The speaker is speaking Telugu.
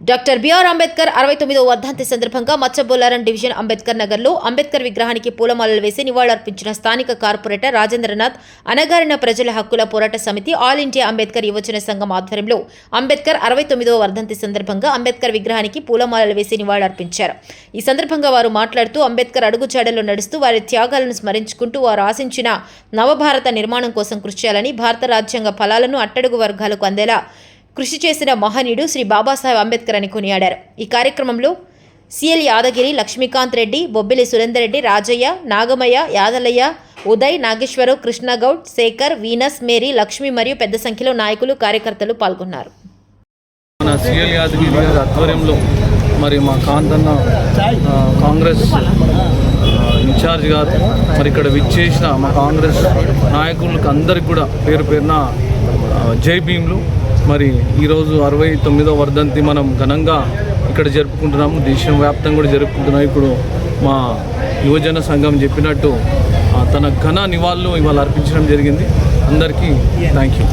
డాక్టర్ బిఆర్ అంబేద్కర్ 69వ వర్ధంతి సందర్భంగా మచ్చబొల్లారం డివిజన్ అంబేద్కర్ నగర్లో అంబేద్కర్ విగ్రహానికి పూలమాలలు వేసి నివాళులర్పించిన స్థానిక కార్పొరేటర్ రాజేంద్రనాథ్, అణగారిన ప్రజల హక్కుల పోరాట సమితి, ఆల్ ఇండియా అంబేద్కర్ యువజన సంఘం ఆధ్వర్యంలో అంబేద్కర్ 69వ వర్ధంతి సందర్భంగా అంబేద్కర్ విగ్రహానికి పూలమాలలు వేసి నివాళులర్పించారు. ఈ సందర్భంగా వారు మాట్లాడుతూ అంబేద్కర్ అడుగుజాడల్లో నడుస్తూ వారి త్యాగాలను స్మరించుకుంటూ వారు ఆశించిన నవభారత నిర్మాణం కోసం కృషి చేయాలని, భారత రాజ్యాంగ ఫలాలను అట్టడుగు వర్గాలకు అందేలా కృషి చేసిన మహనీయుడు శ్రీ బాబాసాహెబ్ అంబేద్కర్ అని కొనియాడారు. ఈ కార్యక్రమంలో CL Yadagiri, Lakshmikanth Reddy, Bobbili Surender Reddy, Rajaiah, Nagamaiah, Yadalaiah, Uday, Nageswara Rao, Krishna Goud, Shekar, Venus, Mary, Lakshmi మరియు పెద్ద సంఖ్యలో నాయకులు, కార్యకర్తలు పాల్గొన్నారు. మన సిఎల్ యాదగిరి గారి ఆధ్వర్యంలో మరి మా కాంతన్న కాంగ్రెస్ ఇన్ఛార్జ్ గారు మరి ఇక్కడ విచ్చేసిన మా కాంగ్రెస్ నాయకులకు అందరికి కూడా పేరు పేరున జై భీమ్లు. మరి ఈరోజు 69వ వర్ధంతి మనం ఘనంగా ఇక్కడ జరుపుకుంటున్నాము. దేశం వ్యాప్తంగా కూడా జరుపుకుంటున్నాం. ఇప్పుడు మా యువజన సంఘం చెప్పినట్టు తన ఘన నివాళులు ఇవాళ అర్పించడం జరిగింది. అందరికీ థ్యాంక్ యూ.